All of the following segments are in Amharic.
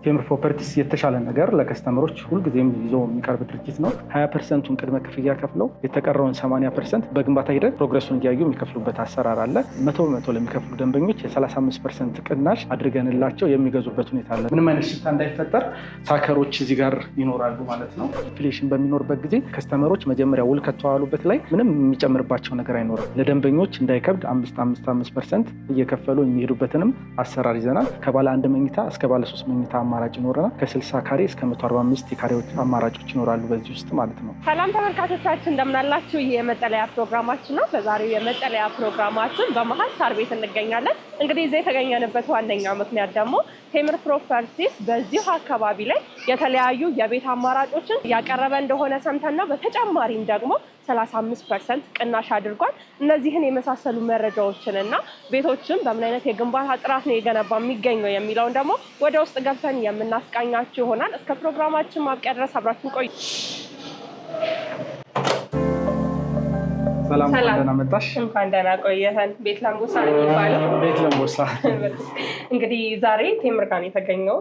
ቴምር ፕሮፐርቲስ የተሻለ ነገር ለከስተመሮች ሁልጊዜም ይዞ የሚቀርብ ድርጅት ነው። 20%ን ቅድመ ክፍያ ከፍለው የተቀረውን 80% በግንባታ ሂደት ፕሮግረሱን እያዩ የሚከፍሉበት አሰራር አለ። 100% ለሚከፍሉ ደንበኞች የ35% ቅናሽ አድርገንላቸው የሚገዙበት ሁኔታ አለ። ምንም አይነት ሽታ እንዳይፈጠር ሳከሮች እዚህ ጋር ይኖራሉ ማለት ነው። ኢንፍሌሽን በሚኖርበት ጊዜ ከስተመሮች መጀመሪያ ውል ከተዋሉበት ላይ ምንም የሚጨምርባቸው ነገር አይኖርም። ለደንበኞች እንዳይከብድ 5% እየከፈሉ የሚሄዱበትንም አሰራር ይዘናል። ከባለ 1 መኝታ እስከ ባለ 3 መኝታ አማራጭ ይኖረናል። ከ60 ካሬ እስከ 145 የካሬዎች አማራጮች ይኖራሉ በዚህ ውስጥ ማለት ነው። ሰላም ተመልካቾቻችን እንደምናላችሁ። ይህ የመጠለያ ፕሮግራማችን ነው። በዛሬው የመጠለያ ፕሮግራማችን በመሀል ሳር ቤት እንገኛለን። እንግዲህ እዚህ የተገኘንበት ዋነኛው ምክንያት ደግሞ ቴምር ፕሮፐርቲስ በዚሁ አካባቢ ላይ የተለያዩ የቤት አማራጮችን ያቀረበ እንደሆነ ሰምተን ነው። በተጨማሪም ደግሞ 35% ቅናሽ አድርጓል። እነዚህን የመሳሰሉ መረጃዎችን እና ቤቶችን በምን አይነት የግንባታ ጥራት ነው የገነባ የሚገኘው የሚለውን ደግሞ ወደ ውስጥ ገብተን የምናስቃኛችሁ ይሆናል። እስከ ፕሮግራማችን ማብቂያ ድረስ አብራችሁን ቆዩ። ሰላም ደህና መጣሽ። እንኳን ደህና ቆየኸን። ቤት ለምቦሳ ነው የሚባለው። ቤት ለምቦሳ እንግዲህ ዛሬ ቴምር ጋር የተገኘው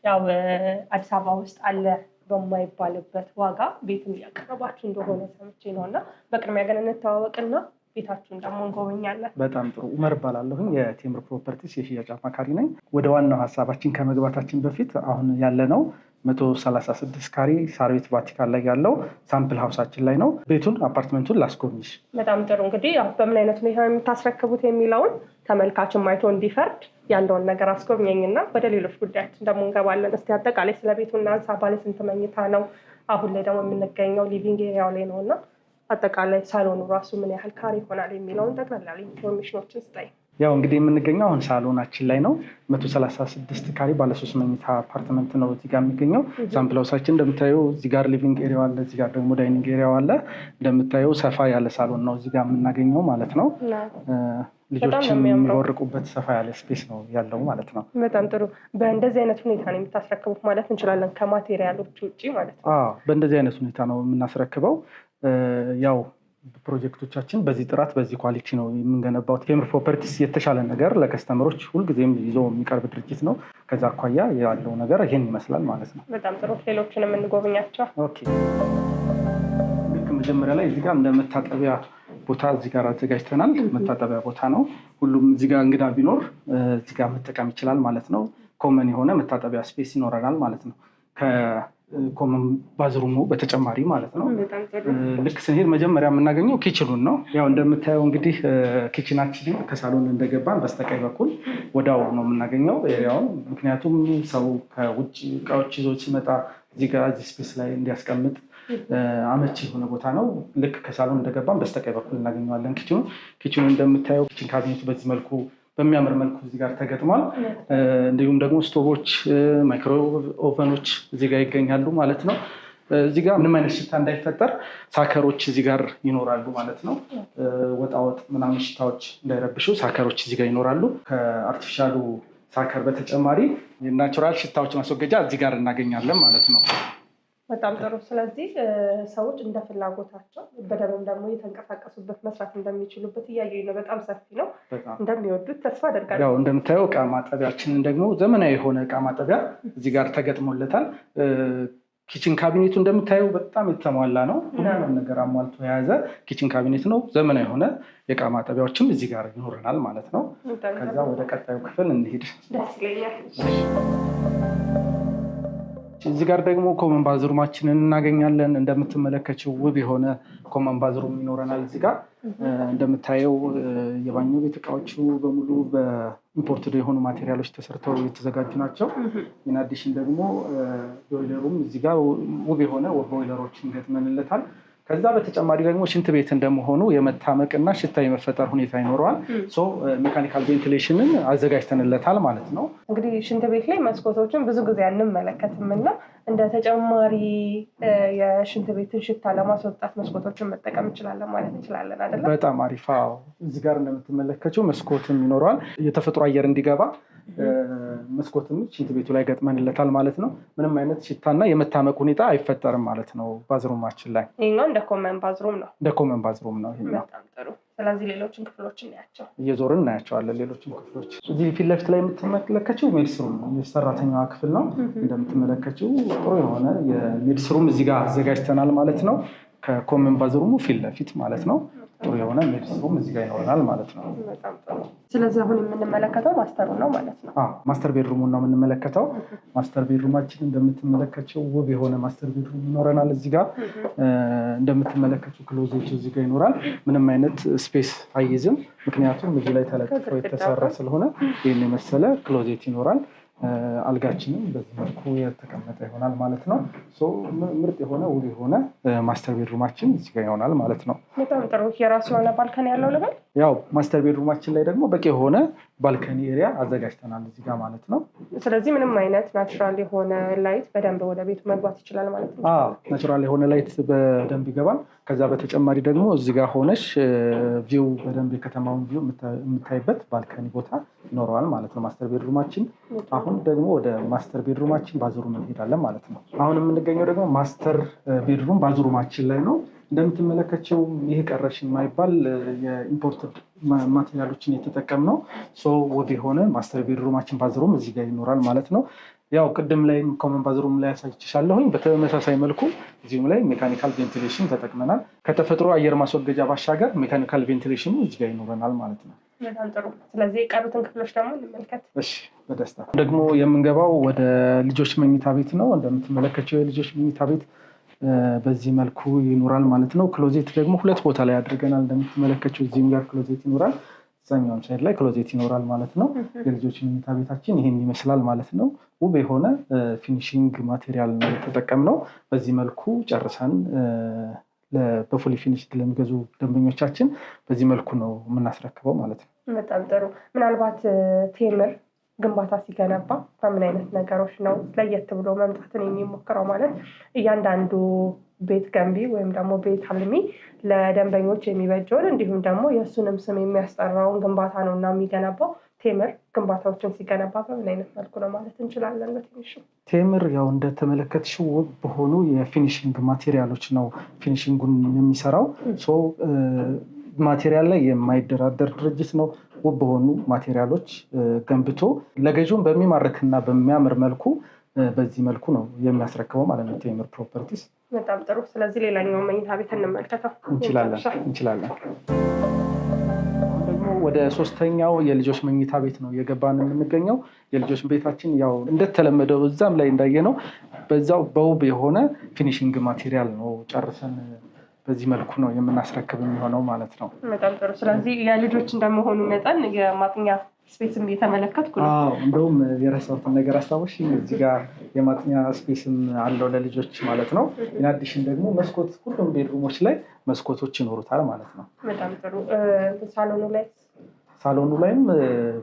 ያው አዲስ አበባ ውስጥ አለ በማይባልበት ዋጋ ቤትን እያቀረባችሁ እንደሆነ ሰምቼ ነው እና በቅድሚያ ግን እንተዋወቅና ቤታችሁን ደግሞ እንጎበኛለን። በጣም ጥሩ። ኡመር እባላለሁኝ የቴምር ፕሮፐርቲስ የሽያጭ አማካሪ ነኝ። ወደ ዋናው ሀሳባችን ከመግባታችን በፊት አሁን ያለነው 136 ካሬ ሳር ቤት ቫቲካን ላይ ያለው ሳምፕል ሀውሳችን ላይ ነው። ቤቱን አፓርትመንቱን ላስጎብኝሽ። በጣም ጥሩ። እንግዲህ በምን አይነት ሁኔታ የምታስረክቡት የሚለውን ተመልካችን አይቶ እንዲፈርድ ያለውን ነገር አስጎብኘኝና ወደ ሌሎች ጉዳያችን ደግሞ እንገባለን። እስቲ አጠቃላይ ስለ ቤቱ እናንሳ። ባለ ስንት መኝታ ነው? አሁን ላይ ደግሞ የምንገኘው ሊቪንግ ኤሪያው ላይ ነው እና አጠቃላይ ሳሎኑ ራሱ ምን ያህል ካሬ ይሆናል የሚለውን ጠቅላላ ኢንፎርሜሽኖችን ስጠኝ። ያው እንግዲህ የምንገኘው አሁን ሳሎናችን ላይ ነው። 136 ካሬ ባለ 3 መኝታ አፓርትመንት ነው እዚህ ጋር የሚገኘው። ሳምፕል ሀውሳችን እንደምታየው እዚህ ጋር ሊቪንግ ኤሪያው አለ፣ እዚህ ጋር ደግሞ ዳይኒንግ ኤሪያው አለ። እንደምታየው ሰፋ ያለ ሳሎን ነው እዚህ ጋር የምናገኘው ማለት ነው። ልጆችም የሚወርቁበት ሰፋ ያለ ስፔስ ነው ያለው ማለት ነው። በጣም ጥሩ። በእንደዚህ አይነት ሁኔታ ነው የምታስረክቡት ማለት እንችላለን ከማቴሪያሎች ውጭ ማለት ነው? በእንደዚህ አይነት ሁኔታ ነው የምናስረክበው። ያው ፕሮጀክቶቻችን በዚህ ጥራት በዚህ ኳሊቲ ነው የምንገነባው። ቴምር ፕሮፐርቲስ የተሻለ ነገር ለከስተመሮች ሁልጊዜም ይዞ የሚቀርብ ድርጅት ነው። ከዛ አኳያ ያለው ነገር ይሄን ይመስላል ማለት ነው። በጣም ጥሩ። ሌሎችን የምንጎበኛቸው ኦኬ። ልክ መጀመሪያ ላይ እዚህ ጋር እንደ መታጠቢያ ቦታ እዚህ ጋር አዘጋጅተናል። መታጠቢያ ቦታ ነው። ሁሉም እዚህ ጋር እንግዳ ቢኖር እዚህ ጋር መጠቀም ይችላል ማለት ነው። ኮመን የሆነ መታጠቢያ ስፔስ ይኖረናል ማለት ነው። ኮመን ባዝሩሙ በተጨማሪ ማለት ነው። ልክ ስንሄድ መጀመሪያ የምናገኘው ኪችኑን ነው። ያው እንደምታየው እንግዲህ ኪችናችን ከሳሎን እንደገባን በስተቀኝ በኩል ወዳው ነው የምናገኘው ኤሪያውን። ምክንያቱም ሰው ከውጭ እቃዎች ይዞ ሲመጣ እዚህ ጋር እዚህ ስፔስ ላይ እንዲያስቀምጥ አመቺ የሆነ ቦታ ነው። ልክ ከሳሎን እንደገባን በስተቀኝ በኩል እናገኘዋለን ኪችኑ እንደምታየው ኪችን ካቢኔቱ በዚህ መልኩ በሚያምር መልኩ እዚህ ጋር ተገጥሟል። እንዲሁም ደግሞ ስቶቮች፣ ማይክሮ ኦቨኖች እዚህ ጋር ይገኛሉ ማለት ነው። እዚህ ጋር ምንም አይነት ሽታ እንዳይፈጠር ሳከሮች እዚህ ጋር ይኖራሉ ማለት ነው። ወጣወጥ ምናምን ሽታዎች እንዳይረብሹ ሳከሮች እዚህ ጋር ይኖራሉ። ከአርቲፊሻሉ ሳከር በተጨማሪ ናቹራል ሽታዎች ማስወገጃ እዚህ ጋር እናገኛለን ማለት ነው። በጣም ጥሩ። ስለዚህ ሰዎች እንደ ፍላጎታቸው በደንብ ደግሞ የተንቀሳቀሱበት መስራት እንደሚችሉበት እያየሁ ነው። በጣም ሰፊ ነው። እንደሚወዱት ተስፋ አደርጋለሁ። ያው እንደምታየው እቃ ማጠቢያችንን ደግሞ ዘመናዊ የሆነ እቃ ማጠቢያ እዚህ ጋር ተገጥሞለታል። ኪችን ካቢኔቱ እንደምታየው በጣም የተሟላ ነው። ሁሉንም ነገር አሟልቶ የያዘ ኪችን ካቢኔት ነው። ዘመናዊ የሆነ የእቃ ማጠቢያዎችም እዚህ ጋር ይኖረናል ማለት ነው። ከዛ ወደ ቀጣዩ ክፍል እንሂድ። ደስ ይለኛል። እዚህ ጋር ደግሞ ኮመን ባዝሩማችንን እናገኛለን። እንደምትመለከችው ውብ የሆነ ኮመን ባዝሩም ይኖረናል። እዚህ ጋር እንደምታየው የባኞ ቤት እቃዎቹ በሙሉ በኢምፖርትድ የሆኑ ማቴሪያሎች ተሰርተው የተዘጋጁ ናቸው። ኢንአዲሽን ደግሞ ቦይለሩም እዚህ ጋር ውብ የሆነ ቦይለሮችን ገጥመንለታል። ከዛ በተጨማሪ ደግሞ ሽንት ቤት እንደመሆኑ የመታመቅና ሽታ የመፈጠር ሁኔታ ይኖረዋል። ሜካኒካል ቬንቲሌሽንን አዘጋጅተንለታል ማለት ነው። እንግዲህ ሽንት ቤት ላይ መስኮቶችን ብዙ ጊዜ አንመለከትም እና እንደ ተጨማሪ የሽንት ቤትን ሽታ ለማስወጣት መስኮቶችን መጠቀም እንችላለን ማለት እንችላለን አይደለ? በጣም አሪፍ። እዚህ ጋር እንደምትመለከችው መስኮትም ይኖረዋል። የተፈጥሮ አየር እንዲገባ መስኮትም ሽንት ቤቱ ላይ ገጥመንለታል ማለት ነው። ምንም አይነት ሽታና የመታመቅ ሁኔታ አይፈጠርም ማለት ነው ባዝሩማችን ላይ። ይሄኛው እንደ ኮመን ባዝሩም ነው። እንደ ኮመን ባዝሩም ነው። በጣም ጥሩ። ስለዚህ ሌሎችን ክፍሎች እናያቸው እየዞርን እናያቸዋለን። ሌሎችን ክፍሎች እዚህ ፊት ለፊት ላይ የምትመለከችው ሜድስሩም የሰራተኛዋ ክፍል ነው። እንደምትመለከችው ጥሩ የሆነ የሜድስሩም እዚህ ጋር አዘጋጅተናል ማለት ነው። ከኮመን ባዝሩሙ ፊት ለፊት ማለት ነው። ጥሩ የሆነ ሜድስሩም እዚህ ጋር ይኖረናል ማለት ነው። ስለዚህ አሁን የምንመለከተው ማስተሩ ነው ማለት ነው። ማስተር ቤድሩሙን ነው የምንመለከተው። ማስተር ቤድሩማችን እንደምትመለከቸው ውብ የሆነ ማስተር ቤድሩም ይኖረናል። እዚህ ጋር እንደምትመለከቱ ክሎዜት እዚህ ጋር ይኖራል። ምንም አይነት ስፔስ አይይዝም፣ ምክንያቱም እዚህ ላይ ተለጥፎ የተሰራ ስለሆነ ይህን የመሰለ ክሎዜት ይኖራል። አልጋችንም በዚህ መልኩ የተቀመጠ ይሆናል ማለት ነው። ምርጥ የሆነ ውብ የሆነ ማስተር ቤድሩማችን እዚህ ጋር ይሆናል ማለት ነው። በጣም ጥሩ። የራሱ የሆነ ባልከኒ ያለው ልበል። ያው ማስተር ቤድሩማችን ላይ ደግሞ በቂ የሆነ ባልከኒ ኤሪያ አዘጋጅተናል እዚህ ጋር ማለት ነው። ስለዚህ ምንም አይነት ናቹራል የሆነ ላይት በደንብ ወደ ቤቱ መግባት ይችላል ማለት ነው። ናቹራል የሆነ ላይት በደንብ ይገባል። ከዛ በተጨማሪ ደግሞ እዚህ ጋር ሆነሽ ቪው በደንብ የከተማውን ቪው የምታይበት ባልከኒ ቦታ ይኖረዋል ማለት ነው ማስተር ቤድሩማችን። አሁን ደግሞ ወደ ማስተር ቤድሩማችን ባዝሩም እንሄዳለን ማለት ነው። አሁን የምንገኘው ደግሞ ማስተር ቤድሩም ባዝሩማችን ላይ ነው። እንደምትመለከቸው ይህ ቀረሽ የማይባል የኢምፖርትድ ማቴሪያሎችን የተጠቀምነው ውብ የሆነ ማስተር ቤድሩማችን ባዝሩም እዚህ ጋር ይኖራል ማለት ነው። ያው ቅድም ላይ ኮመን ባዝሩም ላይ ያሳይቻለሁኝ። በተመሳሳይ መልኩ እዚሁም ላይ ሜካኒካል ቬንቲሌሽን ተጠቅመናል። ከተፈጥሮ አየር ማስወገጃ ባሻገር ሜካኒካል ቬንቲሌሽኑ እዚህ ጋር ይኖረናል ማለት ነው። በጣም ጥሩ። ስለዚህ የቀሩትን ክፍሎች ደግሞ እንመልከት። እሺ፣ በደስታ ደግሞ የምንገባው ወደ ልጆች መኝታ ቤት ነው። እንደምትመለከቸው የልጆች መኝታ ቤት በዚህ መልኩ ይኖራል ማለት ነው። ክሎዜት ደግሞ ሁለት ቦታ ላይ አድርገናል። እንደምትመለከቸው እዚህም ጋር ክሎዜት ይኖራል፣ እዛኛውም ሳይድ ላይ ክሎዜት ይኖራል ማለት ነው። የልጆች መኝታ ቤታችን ይህን ይመስላል ማለት ነው። ውብ የሆነ ፊኒሽንግ ማቴሪያል ነው የተጠቀምነው። በዚህ መልኩ ጨርሰን በፉሊ ፊኒሽድ ለሚገዙ ደንበኞቻችን በዚህ መልኩ ነው የምናስረክበው ማለት ነው። በጣም ጥሩ። ምናልባት ቴምር ግንባታ ሲገነባ በምን አይነት ነገሮች ነው ለየት ብሎ መምጣትን የሚሞክረው? ማለት እያንዳንዱ ቤት ገንቢ ወይም ደግሞ ቤት አልሚ ለደንበኞች የሚበጀውን እንዲሁም ደግሞ የእሱንም ስም የሚያስጠራውን ግንባታ ነው እና የሚገነባው። ቴምር ግንባታዎችን ሲገነባ በምን አይነት መልኩ ነው ማለት እንችላለን? በትንሹ ቴምር ያው እንደተመለከትሽው ውብ በሆኑ የፊኒሽንግ ማቴሪያሎች ነው ፊኒሽንጉን የሚሰራው። ማቴሪያል ላይ የማይደራደር ድርጅት ነው። ውብ በሆኑ ማቴሪያሎች ገንብቶ ለገዢውን በሚማርክና በሚያምር መልኩ በዚህ መልኩ ነው የሚያስረክበው ማለት ነው ቴምር ፕሮፐርቲስ። በጣም ጥሩ። ስለዚህ ሌላኛው መኝታ ቤት እንመልከተው እንችላለን። ደግሞ ወደ ሶስተኛው የልጆች መኝታ ቤት ነው የገባን የምንገኘው። የልጆች ቤታችን ያው እንደተለመደው እዛም ላይ እንዳየነው በዛው በውብ የሆነ ፊኒሽንግ ማቴሪያል ነው ጨርሰን በዚህ መልኩ ነው የምናስረክብ የሚሆነው ማለት ነው። በጣም ጥሩ። ስለዚህ የልጆች እንደመሆኑ መጠን የማጥኛ ስፔስም እየተመለከትኩ ነው። እንደውም የረሳሁትን ነገር አስታወሽ። እዚህ ጋር የማጥኛ ስፔስም አለው ለልጆች ማለት ነው። ኢንአዲሽን ደግሞ መስኮት ሁሉም ቤድሩሞች ላይ መስኮቶች ይኖሩታል ማለት ነው። በጣም ጥሩ። ሳሎኑ ላይም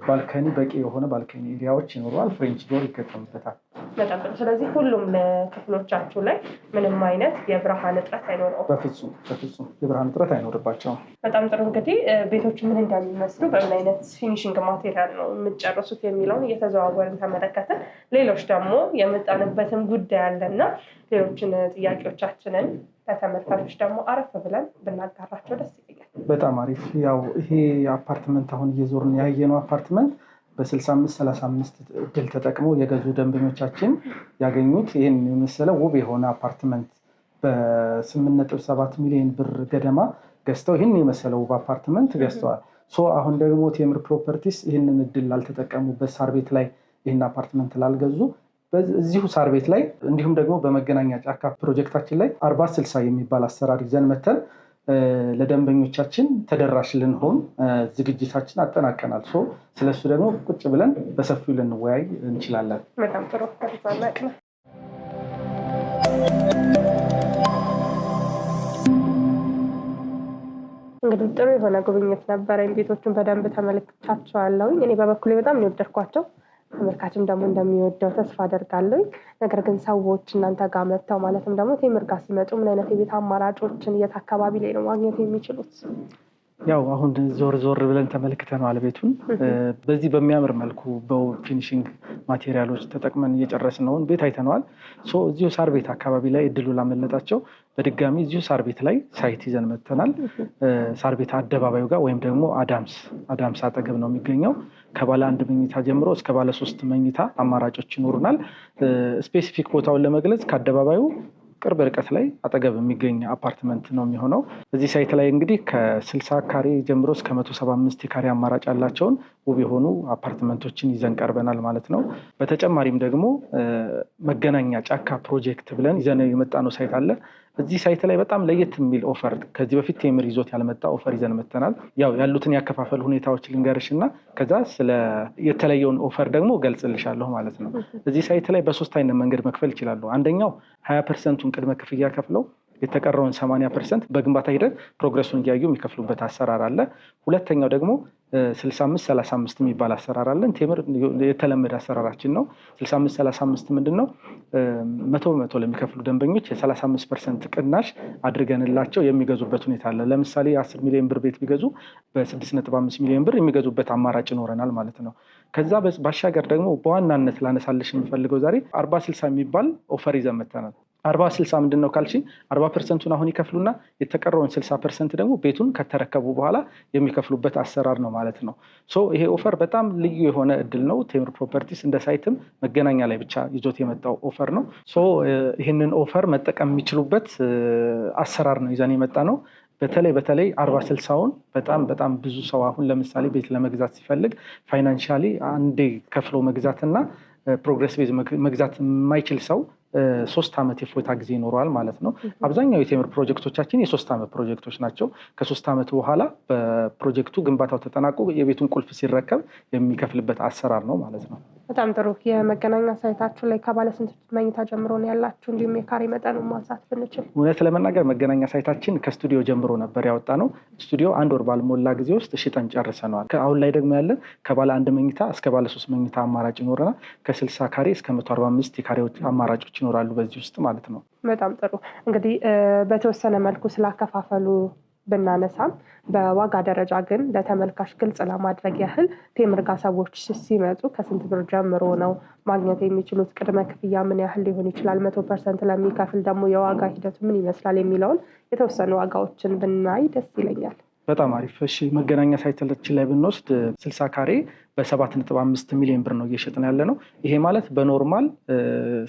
ባልከኒ በቂ የሆነ ባልከኒ ኤሪያዎች ይኖረዋል። ፍሬንች ዶር ይገጠምበታል። በጣም ጥሩ። ስለዚህ ሁሉም ክፍሎቻችሁ ላይ ምንም አይነት የብርሃን እጥረት አይኖረውም? በፍጹም የብርሃን እጥረት አይኖርባቸውም። በጣም ጥሩ። እንግዲህ ቤቶች ምን እንደሚመስሉ በምን አይነት ፊኒሽንግ ማቴሪያል ነው የምትጨርሱት የሚለውን እየተዘዋወርን ተመለከትን። ሌሎች ደግሞ የመጣንበትን ጉዳይ አለና ሌሎችን ጥያቄዎቻችንን ለተመልካቾች ደግሞ አረፍ ብለን ብናጋራቸው ደስ ይለኛል። በጣም አሪፍ። ያው ይሄ አፓርትመንት አሁን እየዞርን ያየነው አፓርትመንት በ65/35 እድል ተጠቅመው የገዙ ደንበኞቻችን ያገኙት ይህን የመሰለ ውብ የሆነ አፓርትመንት በ8.7 ሚሊዮን ብር ገደማ ገዝተው ይህን የመሰለ ውብ አፓርትመንት ገዝተዋል። አሁን ደግሞ ቴምር ፕሮፐርቲስ ይህንን እድል ላልተጠቀሙበት ሳር ቤት ላይ ይህን አፓርትመንት ላልገዙ እዚሁ ሳር ቤት ላይ እንዲሁም ደግሞ በመገናኛ ጫካ ፕሮጀክታችን ላይ 40/60 የሚባል አሰራር ይዘን መተን ለደንበኞቻችን ተደራሽ ልንሆን ዝግጅታችን አጠናቀናል። ስለሱ ደግሞ ቁጭ ብለን በሰፊው ልንወያይ እንችላለን። በጣም ጥሩ። እንግዲህ ጥሩ የሆነ ጉብኝት ነበረኝ። ቤቶቹን በደንብ ተመልክቻቸዋለሁ። እኔ በበኩሌ በጣም ነው የወደድኳቸው። ተመልካችም ደግሞ እንደሚወደው ተስፋ አደርጋለሁ። ነገር ግን ሰዎች እናንተ ጋር መጥተው ማለትም ደግሞ ቴምር ጋር ሲመጡ ምን አይነት የቤት አማራጮችን የት አካባቢ ላይ ነው ማግኘት የሚችሉት? ያው አሁን ዞር ብለን ተመልክተናል ቤቱን። በዚህ በሚያምር መልኩ በፊኒሽንግ ማቴሪያሎች ተጠቅመን እየጨረስነውን ቤት አይተነዋል። እዚሁ ሳር ቤት አካባቢ ላይ እድሉ ላመለጣቸው በድጋሚ እዚሁ ሳር ቤት ላይ ሳይት ይዘን መጥተናል። ሳር ቤት አደባባዩ ጋር ወይም ደግሞ አዳምስ አጠገብ ነው የሚገኘው። ከባለ 1 መኝታ ጀምሮ እስከ ባለ 3 መኝታ አማራጮች ይኖሩናል። ስፔሲፊክ ቦታውን ለመግለጽ ከአደባባዩ ቅርብ ርቀት ላይ አጠገብ የሚገኝ አፓርትመንት ነው የሚሆነው። እዚህ ሳይት ላይ እንግዲህ ከ60 ካሬ ጀምሮ እስከ 175 የካሬ አማራጭ ያላቸውን ውብ የሆኑ አፓርትመንቶችን ይዘን ቀርበናል ማለት ነው። በተጨማሪም ደግሞ መገናኛ ጫካ ፕሮጀክት ብለን ይዘን የመጣነው ሳይት አለ። እዚህ ሳይት ላይ በጣም ለየት የሚል ኦፈር ከዚህ በፊት ቴምር ይዞት ያልመጣ ኦፈር ይዘን መጥተናል። ያው ያሉትን ያከፋፈል ሁኔታዎች ልንገርሽ እና ከዛ ስለ የተለየውን ኦፈር ደግሞ ገልጽልሻለሁ ማለት ነው። እዚህ ሳይት ላይ በ3 አይነት መንገድ መክፈል ይችላሉ። አንደኛው 20% ቅድመ ክፍያ ከፍለው የተቀረውን 80% በግንባታ ሂደት ፕሮግረሱን እያዩ የሚከፍሉበት አሰራር አለ። ሁለተኛው ደግሞ 65-35 የሚባል አሰራር አለን። ቴምር የተለመደ አሰራራችን ነው። 65-35 ምንድን ነው? 100% ለሚከፍሉ ደንበኞች የ35% ቅናሽ አድርገንላቸው የሚገዙበት ሁኔታ አለ። ለምሳሌ 10 ሚሊዮን ብር ቤት ቢገዙ በ6.5 ሚሊዮን ብር የሚገዙበት አማራጭ ይኖረናል ማለት ነው። ከዛ ባሻገር ደግሞ በዋናነት ላነሳልሽ የምፈልገው ዛሬ 40-60 የሚባል ኦፈር ይዘን መጥተናል። 40-60 ምንድን ነው ካልሽኝ 40%ን አሁን ይከፍሉና የተቀረውን 60% ደግሞ ቤቱን ከተረከቡ በኋላ የሚከፍሉበት አሰራር ነው ማለት ነው። ይሄ ኦፈር በጣም ልዩ የሆነ እድል ነው። ቴምር ፕሮፐርቲስ እንደ ሳይትም መገናኛ ላይ ብቻ ይዞት የመጣው ኦፈር ነው። ይህንን ኦፈር መጠቀም የሚችሉበት አሰራር ነው ይዘን የመጣ ነው። በተለይ 40-60ውን በጣም ብዙ ሰው አሁን ለምሳሌ ቤት ለመግዛት ሲፈልግ ፋይናንሻሊ አንዴ ከፍሎ መግዛትና ፕሮግረስ ቤዝ መግዛት የማይችል ሰው 3 ዓመት የፎታ ጊዜ ይኖረዋል ማለት ነው። አብዛኛው የቴምር ፕሮጀክቶቻችን የ3 ዓመት ፕሮጀክቶች ናቸው። ከ3 ዓመት በኋላ በፕሮጀክቱ ግንባታው ተጠናቆ የቤቱን ቁልፍ ሲረከብ የሚከፍልበት አሰራር ነው ማለት ነው። በጣም ጥሩ። የመገናኛ ሳይታችሁ ላይ ከባለ ስንት መኝታ ጀምሮ ነው ያላችሁ? እንዲሁም የካሬ መጠኑን ማንሳት ብንችል። እውነት ለመናገር መገናኛ ሳይታችን ከስቱዲዮ ጀምሮ ነበር ያወጣ ነው። ስቱዲዮ 1 ወር ባልሞላ ጊዜ ውስጥ ሽጠን ጨርሰነዋል። አሁን ላይ ደግሞ ያለን ከባለ 1 መኝታ እስከ ባለ 3 መኝታ አማራጭ ይኖረናል። ከ60 ካሬ እስከ 145 የካሬዎች አማራጮች ይኖራሉ በዚህ ውስጥ ማለት ነው። በጣም ጥሩ። እንግዲህ በተወሰነ መልኩ ስላከፋፈሉ ብናነሳም በዋጋ ደረጃ ግን ለተመልካች ግልጽ ለማድረግ ያህል ቴምር ጋር ሰዎች ሲመጡ ከስንት ብር ጀምሮ ነው ማግኘት የሚችሉት? ቅድመ ክፍያ ምን ያህል ሊሆን ይችላል? 100% ለሚከፍል ደግሞ የዋጋ ሂደቱ ምን ይመስላል የሚለውን የተወሰኑ ዋጋዎችን ብናይ ደስ ይለኛል። በጣም አሪፍ። እሺ፣ መገናኛ ሳይታችን ላይ ብንወስድ 60 ካሬ በ7.5 ሚሊዮን ብር ነው እየሸጥን ያለ ነው። ይሄ ማለት በኖርማል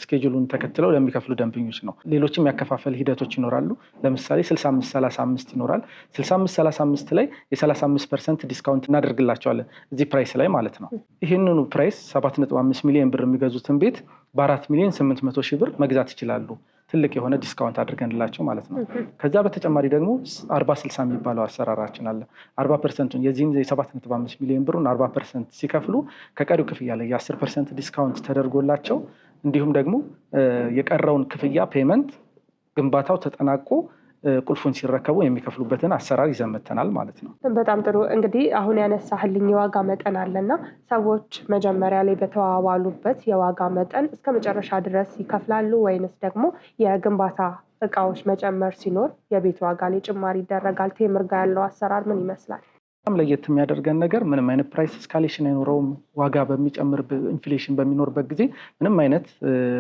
ስኬጁሉን ተከትለው ለሚከፍሉ ደንበኞች ነው። ሌሎችም ያከፋፈል ሂደቶች ይኖራሉ። ለምሳሌ 65-35 ይኖራል። 65-35 ላይ የ35% ዲስካውንት እናደርግላቸዋለን እዚህ ፕራይስ ላይ ማለት ነው። ይህንኑ ፕራይስ 7.5 ሚሊዮን ብር የሚገዙትን ቤት በ4,800,000 ብር መግዛት ይችላሉ። ትልቅ የሆነ ዲስካውንት አድርገንላቸው ማለት ነው። ከዛ በተጨማሪ ደግሞ 40-60 የሚባለው አሰራራችን አለ። 40%ን የዚህን የ7.5 ሚሊዮን ብሩን 40% ሲከፍሉ ከቀሪው ክፍያ ላይ የ10% ዲስካውንት ተደርጎላቸው እንዲሁም ደግሞ የቀረውን ክፍያ ፔመንት ግንባታው ተጠናቆ ቁልፉን ሲረከቡ የሚከፍሉበትን አሰራር ይዘን መጥተናል ማለት ነው። በጣም ጥሩ። እንግዲህ አሁን ያነሳህልኝ የዋጋ መጠን አለና ሰዎች መጀመሪያ ላይ በተዋዋሉበት የዋጋ መጠን እስከ መጨረሻ ድረስ ይከፍላሉ ወይንስ ደግሞ የግንባታ እቃዎች መጨመር ሲኖር የቤት ዋጋ ላይ ጭማሪ ይደረጋል? ቴምር ጋር ያለው አሰራር ምን ይመስላል? በጣም ለየት የሚያደርገን ነገር ምንም አይነት ፕራይስ እስካሌሽን አይኖረውም። ዋጋ በሚጨምር ኢንፍሌሽን በሚኖርበት ጊዜ ምንም አይነት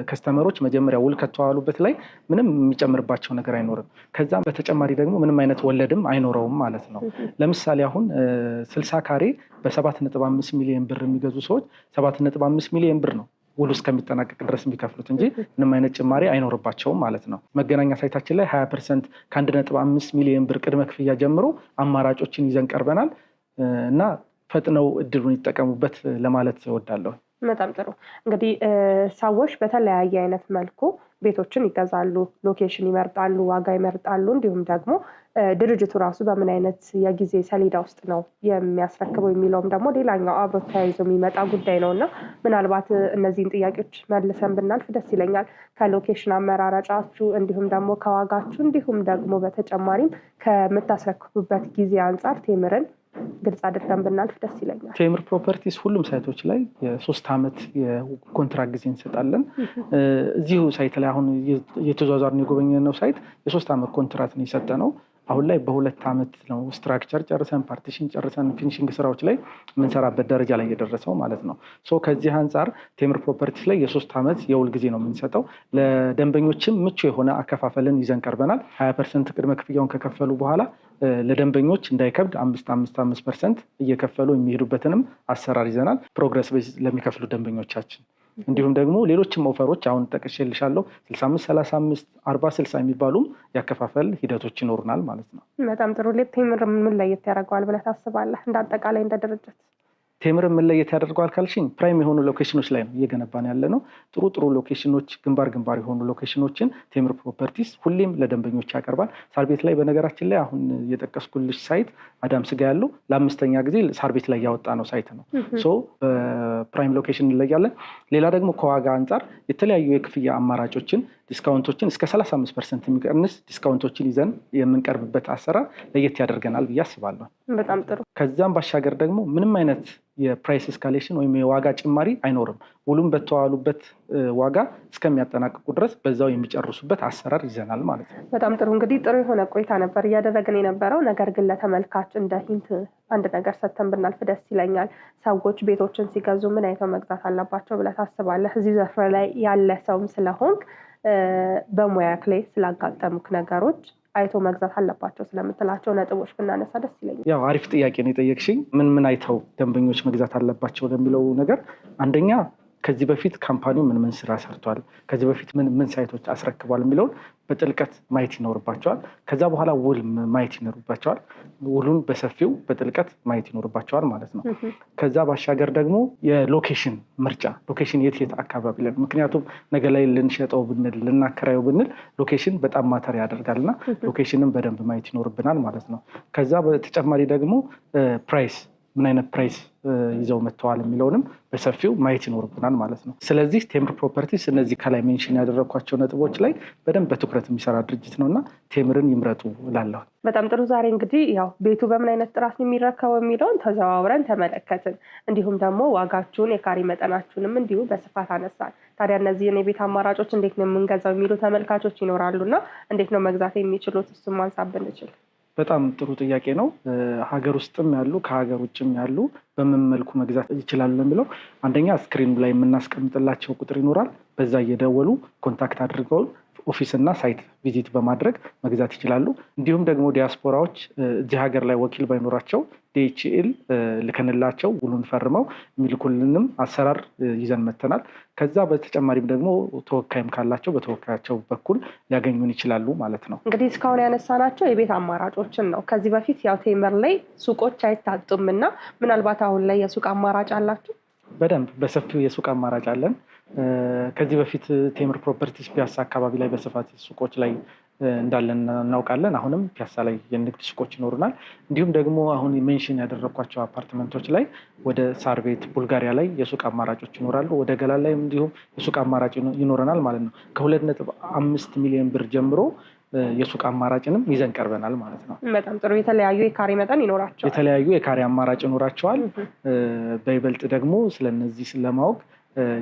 ከስተመሮች መጀመሪያ ውል ከተዋሉበት ላይ ምንም የሚጨምርባቸው ነገር አይኖርም። ከዛም በተጨማሪ ደግሞ ምንም አይነት ወለድም አይኖረውም ማለት ነው። ለምሳሌ አሁን 60 ካሬ በ7.5 ሚሊዮን ብር የሚገዙ ሰዎች 7.5 ሚሊዮን ብር ነው ውሉ እስከሚጠናቀቅ ድረስ የሚከፍሉት እንጂ ምንም አይነት ጭማሪ አይኖርባቸውም ማለት ነው። መገናኛ ሳይታችን ላይ 20% ከ1.5 ሚሊዮን ብር ቅድመ ክፍያ ጀምሮ አማራጮችን ይዘን ቀርበናል እና ፈጥነው እድሉን ይጠቀሙበት ለማለት እወዳለሁ። በጣም ጥሩ። እንግዲህ ሰዎች በተለያየ አይነት መልኩ ቤቶችን ይገዛሉ፣ ሎኬሽን ይመርጣሉ፣ ዋጋ ይመርጣሉ። እንዲሁም ደግሞ ድርጅቱ ራሱ በምን አይነት የጊዜ ሰሌዳ ውስጥ ነው የሚያስረክበው የሚለውም ደግሞ ሌላኛው አብሮ ተያይዞ የሚመጣ ጉዳይ ነው እና ምናልባት እነዚህን ጥያቄዎች መልሰን ብናልፍ ደስ ይለኛል። ከሎኬሽን አመራረጫችሁ እንዲሁም ደግሞ ከዋጋችሁ እንዲሁም ደግሞ በተጨማሪም ከምታስረክቡበት ጊዜ አንጻር ቴምርን ግልጽ አድርገን ብናልፍ ደስ ይለኛል። ቴምር ፕሮፐርቲስ ሁሉም ሳይቶች ላይ የ3 ዓመት የኮንትራክት ጊዜ እንሰጣለን። እዚሁ ሳይት ላይ አሁን የተዟዟርን የጎበኘነው ሳይት የ3 ዓመት ኮንትራክት ነው የሰጠነው። አሁን ላይ በ2 ዓመት ነው ስትራክቸር ጨርሰን ፓርቲሽን ጨርሰን ፊኒሺንግ ስራዎች ላይ የምንሰራበት ደረጃ ላይ የደረሰው ማለት ነው። ከዚህ አንጻር ቴምር ፕሮፐርቲስ ላይ የ3 ዓመት የውል ጊዜ ነው የምንሰጠው። ለደንበኞችም ምቹ የሆነ አከፋፈልን ይዘን ቀርበናል። 20% ቅድመ ክፍያውን ከከፈሉ በኋላ ለደንበኞች እንዳይከብድ 5% እየከፈሉ የሚሄዱበትንም አሰራር ይዘናል። ፕሮግረስ ለሚከፍሉ ደንበኞቻችን እንዲሁም ደግሞ ሌሎችም ኦፈሮች አሁን ጠቅሼልሻለሁ 65 35 40 60 የሚባሉም ያከፋፈል ሂደቶች ይኖሩናል ማለት ነው። በጣም ጥሩ። ቴምር ምን ለየት ያደርገዋል ብለህ ታስባለህ? እንደ አጠቃላይ እንደ ድርጅት ቴምር ምን ለየት ያደርገዋል ካልሽኝ ፕራይም የሆኑ ሎኬሽኖች ላይ ነው እየገነባን ያለ ነው። ጥሩ ሎኬሽኖች ግንባር የሆኑ ሎኬሽኖችን ቴምር ፕሮፐርቲስ ሁሌም ለደንበኞች ያቀርባል። ሳር ቤት ላይ በነገራችን ላይ አሁን የጠቀስኩልሽ ሳይት አዳምስ ጋ ያለው ለ5ኛ ጊዜ ሳር ቤት ላይ ያወጣ ነው ሳይት ነው። በፕራይም ሎኬሽን እንለያለን። ሌላ ደግሞ ከዋጋ አንጻር የተለያዩ የክፍያ አማራጮችን ዲስካውንቶችን እስከ 35% የሚቀንስ ዲስካውንቶችን ይዘን የምንቀርብበት አሰራር ለየት ያደርገናል ብዬ አስባለሁ። በጣም ጥሩ። ከዛም ባሻገር ደግሞ ምንም አይነት የፕራይስ ኤስካሌሽን ወይም የዋጋ ጭማሪ አይኖርም። ሁሉም በተዋሉበት ዋጋ እስከሚያጠናቅቁ ድረስ በዛው የሚጨርሱበት አሰራር ይዘናል ማለት ነው። በጣም ጥሩ። እንግዲህ ጥሩ የሆነ ቆይታ ነበር እያደረግን የነበረው። ነገር ግን ለተመልካች እንደ ሂንት አንድ ነገር ሰጥተን ብናልፍ ደስ ይለኛል። ሰዎች ቤቶችን ሲገዙ ምን አይተው መግዛት አለባቸው ብለህ ታስባለህ? እዚህ ዘርፍ ላይ ያለ ሰውም ስለሆንክ በሙያክ ላይ ስላጋጠሙክ ነገሮች አይቶ መግዛት አለባቸው ስለምትላቸው ነጥቦች ብናነሳ ደስ ይለኛል። ያው አሪፍ ጥያቄ ነው የጠየቅሽኝ። ምን አይተው ደንበኞች መግዛት አለባቸው ለሚለው ነገር አንደኛ ከዚህ በፊት ካምፓኒው ምን ስራ ሰርቷል፣ ከዚህ በፊት ምን ሳይቶች አስረክቧል የሚለውን በጥልቀት ማየት ይኖርባቸዋል። ከዛ በኋላ ውል ማየት ይኖርባቸዋል። ውሉን በሰፊው በጥልቀት ማየት ይኖርባቸዋል ማለት ነው። ከዛ ባሻገር ደግሞ የሎኬሽን ምርጫ፣ ሎኬሽን የት አካባቢ ላይ፣ ምክንያቱም ነገ ላይ ልንሸጠው ብንል ልናከራየው ብንል ሎኬሽን በጣም ማተር ያደርጋልና ሎኬሽንን በደንብ ማየት ይኖርብናል ማለት ነው። ከዛ በተጨማሪ ደግሞ ፕራይስ፣ ምን አይነት ፕራይስ ይዘው መጥተዋል የሚለውንም በሰፊው ማየት ይኖርብናል ማለት ነው። ስለዚህ ቴምር ፕሮፐርቲስ እነዚህ ከላይ ሜንሽን ያደረግኳቸው ነጥቦች ላይ በደንብ በትኩረት የሚሰራ ድርጅት ነው እና ቴምርን ይምረጡ እላለሁ። በጣም ጥሩ። ዛሬ እንግዲህ ያው ቤቱ በምን አይነት ጥራት የሚረከበው የሚለውን ተዘዋውረን ተመለከትን። እንዲሁም ደግሞ ዋጋችሁን የካሬ መጠናችሁንም እንዲሁ በስፋት አነሳል። ታዲያ እነዚህን የቤት አማራጮች እንዴት ነው የምንገዛው የሚሉ ተመልካቾች ይኖራሉና እንዴት ነው መግዛት የሚችሉት? እሱም ማንሳት ብንችል። በጣም ጥሩ ጥያቄ ነው። ሀገር ውስጥም ያሉ ከሀገር ውጭም ያሉ በምን መልኩ መግዛት ይችላሉ የሚለው አንደኛ ስክሪን ላይ የምናስቀምጥላቸው ቁጥር ይኖራል። በዛ እየደወሉ ኮንታክት አድርገው ኦፊስ እና ሳይት ቪዚት በማድረግ መግዛት ይችላሉ። እንዲሁም ደግሞ ዲያስፖራዎች እዚህ ሀገር ላይ ወኪል ባይኖራቸው ዲኤችኤል ልከንላቸው ውሉን ፈርመው የሚልኩልንም አሰራር ይዘን መተናል። ከዛ በተጨማሪም ደግሞ ተወካይም ካላቸው በተወካያቸው በኩል ሊያገኙን ይችላሉ ማለት ነው። እንግዲህ እስካሁን ያነሳናቸው የቤት አማራጮችን ነው። ከዚህ በፊት ያው ቴምር ላይ ሱቆች አይታጡም እና ምናልባት አሁን ላይ የሱቅ አማራጭ አላችሁ? በደንብ በሰፊው የሱቅ አማራጭ አለን። ከዚህ በፊት ቴምር ፕሮፐርቲስ ፒያሳ አካባቢ ላይ በስፋት ሱቆች ላይ እንዳለን እናውቃለን። አሁንም ፒያሳ ላይ የንግድ ሱቆች ይኖሩናል። እንዲሁም ደግሞ አሁን ሜንሽን ያደረግኳቸው አፓርትመንቶች ላይ ወደ ሳር ቤት፣ ቡልጋሪያ ላይ የሱቅ አማራጮች ይኖራሉ። ወደ ገላን ላይ እንዲሁም የሱቅ አማራጭ ይኖረናል ማለት ነው። ከ2.5 ሚሊዮን ብር ጀምሮ የሱቅ አማራጭንም ይዘን ቀርበናል ማለት ነው። በጣም ጥሩ። የተለያዩ የካሬ መጠን ይኖራቸዋል። የተለያዩ የካሬ አማራጭ ይኖራቸዋል። በይበልጥ ደግሞ ስለነዚህ ስለማወቅ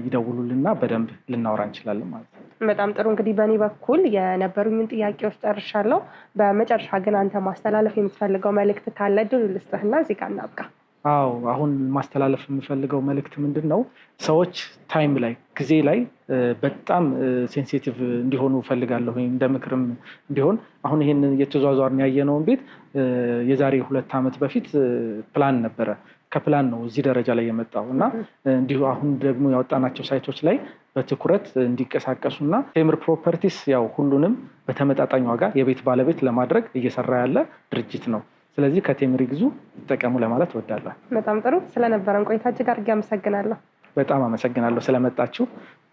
ይደውሉልና በደንብ ልናወራ እንችላለን ማለት ነው። በጣም ጥሩ። እንግዲህ በእኔ በኩል የነበሩኝን ጥያቄዎች ጨርሻለሁ። በመጨረሻ ግን አንተ ማስተላለፍ የምትፈልገው መልእክት ካለ እድሉ ልስጥህና እዚህ ጋር እናብቃ። አዎ፣ አሁን ማስተላለፍ የምፈልገው መልእክት ምንድን ነው? ሰዎች ታይም ላይ ጊዜ ላይ በጣም ሴንሲቲቭ እንዲሆኑ እፈልጋለሁ። እንደ ምክርም እንዲሆን አሁን ይሄንን እየተዟዟርን ያየነውን ቤት የዛሬ 2 ዓመት በፊት ፕላን ነበረ። ከፕላን ነው እዚህ ደረጃ ላይ የመጣው እና እንዲሁ አሁን ደግሞ ያወጣናቸው ሳይቶች ላይ በትኩረት እንዲንቀሳቀሱና ቴምር ፕሮፐርቲስ ያው ሁሉንም በተመጣጣኝ ዋጋ የቤት ባለቤት ለማድረግ እየሰራ ያለ ድርጅት ነው። ስለዚህ ከቴምር ይግዙ፣ ይጠቀሙ ለማለት እወዳለሁ። በጣም ጥሩ። ስለነበረን ቆይታ እጅግ አድርጌ አመሰግናለሁ። በጣም አመሰግናለሁ ስለመጣችሁ።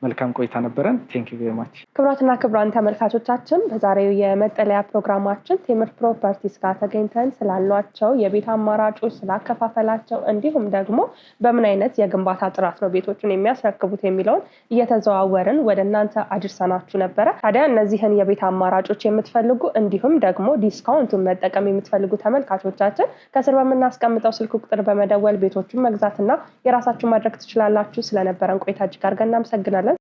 መልካም ቆይታ ነበረን። ቴንክ ዩ ቬሪ ማች። ክቡራትና ክቡራን ተመልካቾቻችን በዛሬው የመጠለያ ፕሮግራማችን ቴምር ፕሮፐርቲስ ጋር ተገኝተን ስላሏቸው የቤት አማራጮች፣ ስላከፋፈላቸው እንዲሁም ደግሞ በምን አይነት የግንባታ ጥራት ነው ቤቶችን የሚያስረክቡት የሚለውን እየተዘዋወርን ወደ እናንተ አድርሰናችሁ ነበረ። ታዲያ እነዚህን የቤት አማራጮች የምትፈልጉ እንዲሁም ደግሞ ዲስካውንቱን መጠቀም የምትፈልጉ ተመልካቾቻችን ከስር በምናስቀምጠው ስልክ ቁጥር በመደወል ቤቶችን መግዛትና የራሳችሁ ማድረግ ትችላላችሁ። ስለነበረን ቆይታ እጅግ አድርገን እናመሰግናለን።